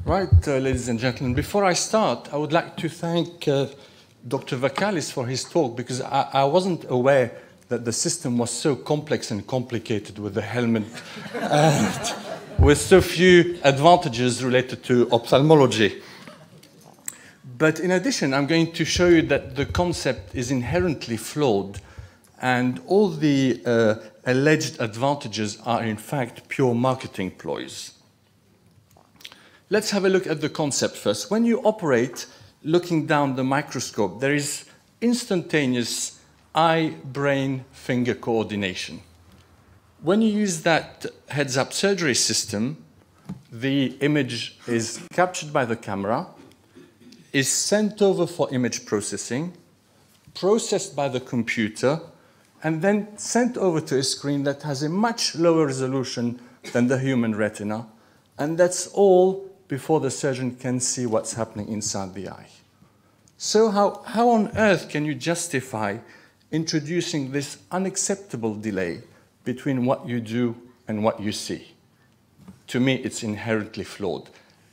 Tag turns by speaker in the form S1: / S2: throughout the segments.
S1: Right, ladies and gentlemen, before I start, I would like to thank Dr. Vakalis for his talk, because I wasn't aware that the system was so complex and complicated with the helmet and with so few advantages related to ophthalmology. But in addition, I'm going to show you that the concept is inherently flawed, and all the alleged advantages are in fact pure marketing ploys. Let's have a look at the concept first. When you operate looking down the microscope, there is instantaneous eye-brain-finger coordination. When you use that heads-up surgery system, the image is captured by the camera, is sent over for image processing, processed by the computer, and then sent over to a screen that has a much lower resolution than the human retina. And that's all before the surgeon can see what's happening inside the eye. So how on earth can you justify introducing this unacceptable delay between what you do and what you see? To me, it's inherently flawed.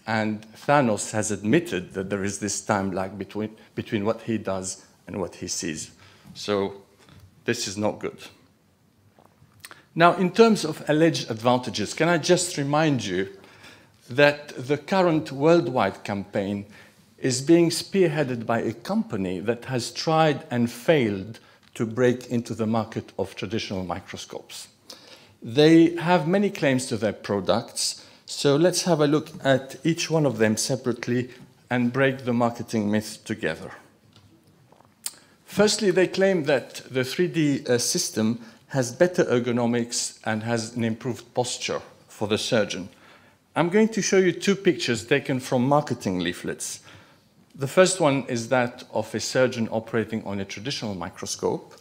S1: And Thanos has admitted that there is this time lag between what he does and what he sees. So this is not good. Now, in terms of alleged advantages, can I just remind you that the current worldwide campaign is being spearheaded by a company that has tried and failed to break into the market of traditional microscopes. They have many claims to their products, so let's have a look at each one of them separately and break the marketing myth together. Firstly, they claim that the 3D system has better ergonomics and has an improved posture for the surgeon. I'm going to show you two pictures taken from marketing leaflets. The first one is that of a surgeon operating on a traditional microscope,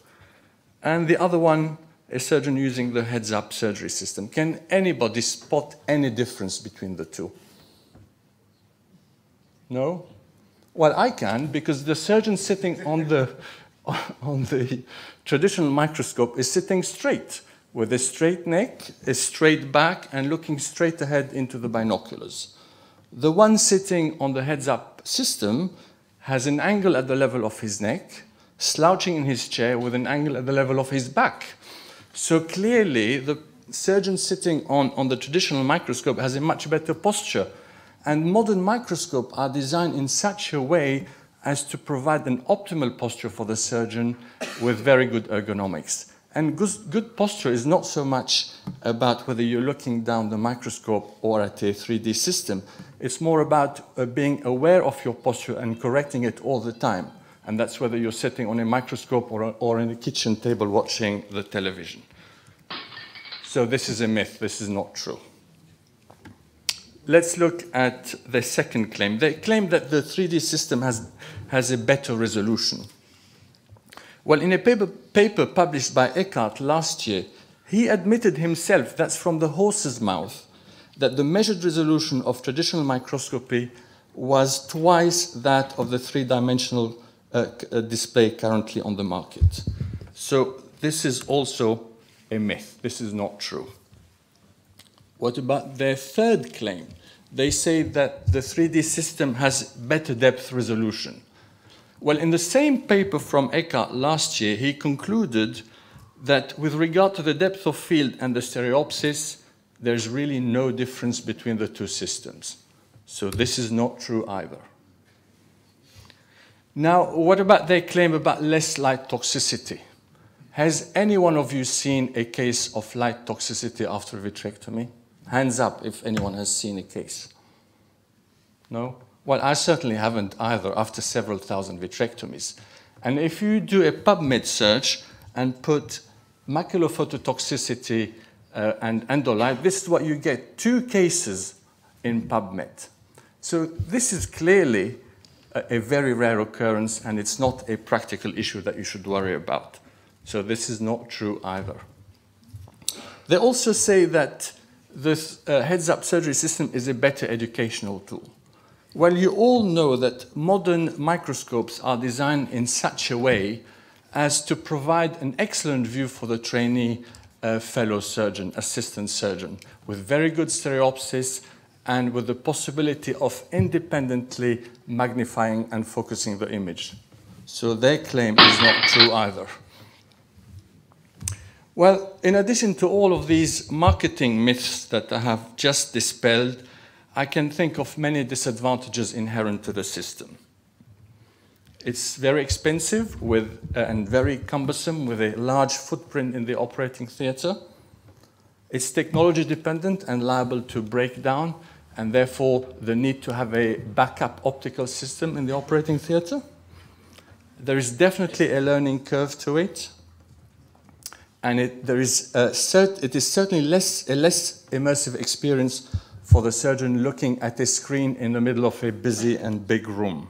S1: and the other one, a surgeon using the heads-up surgery system. Can anybody spot any difference between the two? No? Well, I can, because the surgeon sitting on the traditional microscope is sitting straight, with a straight neck, a straight back, and looking straight ahead into the binoculars. The one sitting on the heads-up system has an angle at the level of his neck, slouching in his chair with an angle at the level of his back. So clearly, the surgeon sitting on the traditional microscope has a much better posture. And modern microscopes are designed in such a way as to provide an optimal posture for the surgeon with very good ergonomics. And good posture is not so much about whether you're looking down the microscope or at a 3D system. It's more about being aware of your posture and correcting it all the time. And that's whether you're sitting on a microscope or in a kitchen table watching the television. So this is a myth. This is not true. Let's look at the second claim. They claim that the 3D system has a better resolution. Well, in a paper published by Eckart last year, he admitted himself, that's from the horse's mouth, that the measured resolution of traditional microscopy was twice that of the three-dimensional display currently on the market. So this is also a myth. This is not true. What about their third claim? They say that the 3D system has better depth resolution. Well, in the same paper from Eckart last year, he concluded that with regard to the depth of field and the stereopsis, there's really no difference between the two systems. So this is not true either. Now, what about their claim about less light toxicity? Has any one of you seen a case of light toxicity after vitrectomy? Hands up if anyone has seen a case. No? Well, I certainly haven't either after several thousand vitrectomies. And if you do a PubMed search and put macular phototoxicity and endolight, this is what you get, 2 cases in PubMed. So this is clearly a very rare occurrence, and it's not a practical issue that you should worry about. So this is not true either. They also say that this heads-up surgery system is a better educational tool. Well, you all know that modern microscopes are designed in such a way as to provide an excellent view for the trainee fellow surgeon, assistant surgeon, with very good stereopsis and with the possibility of independently magnifying and focusing the image. So their claim is not true either. Well, in addition to all of these marketing myths that I have just dispelled, I can think of many disadvantages inherent to the system. It's very expensive and very cumbersome with a large footprint in the operating theater. It's technology dependent and liable to break down, and therefore the need to have a backup optical system in the operating theater. There is definitely a learning curve to it, and it is certainly a less immersive experience for the surgeon looking at a screen in the middle of a busy and big room.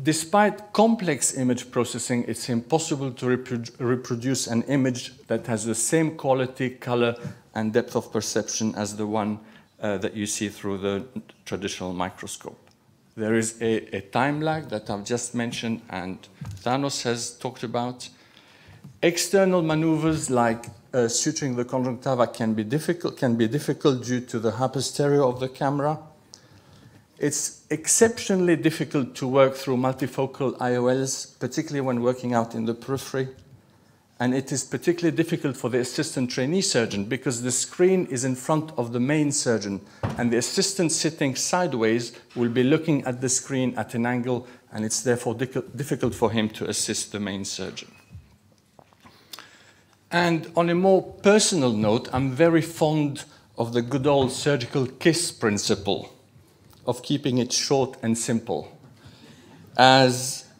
S1: Despite complex image processing, it's impossible to reproduce an image that has the same quality, color, and depth of perception as the one that you see through the traditional microscope. There is a time lag that I've just mentioned and Thanos has talked about. External maneuvers like suturing the conjunctiva can be difficult due to the hyperstereo of the camera. It's exceptionally difficult to work through multifocal IOLs, particularly when working out in the periphery. And it is particularly difficult for the assistant trainee surgeon because the screen is in front of the main surgeon, and the assistant sitting sideways will be looking at the screen at an angle, and it's therefore difficult for him to assist the main surgeon. And on a more personal note, I'm very fond of the good old surgical KISS principle, of keeping it short and simple. Einstein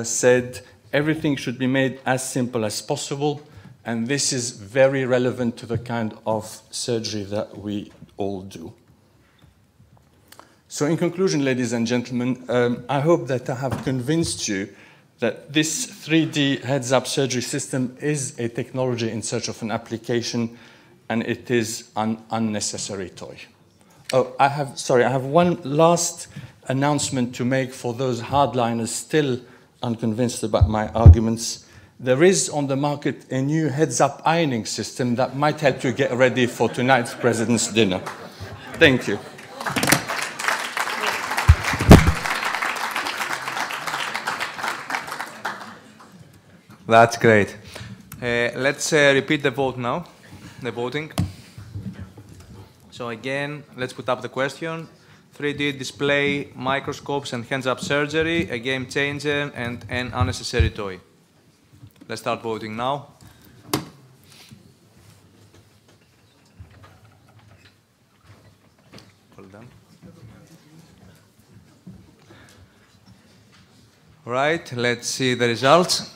S1: said, everything should be made as simple as possible, and this is very relevant to the kind of surgery that we all do. So in conclusion, ladies and gentlemen, I hope that I have convinced you that this 3D heads-up surgery system is a technology in search of an application, and it is an unnecessary toy. Oh, I have one last announcement to make for those hardliners still unconvinced about my arguments. There is on the market a new heads-up ironing system that might help you get ready for tonight's President's dinner. Thank you.
S2: That's great. Let's repeat the vote now, the voting. So again, let's put up the question. 3D display, microscopes and hands-up surgery, a game changer and an unnecessary toy. Let's start voting now. Hold on. All right, let's see the results.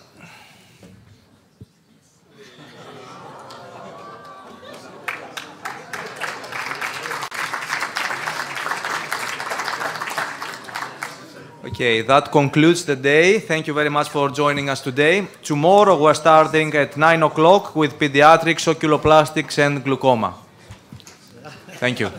S2: Okay, that concludes the day. Thank you very much for joining us today. Tomorrow we're starting at 9 o'clock with pediatrics, oculoplastics and glaucoma. Thank you.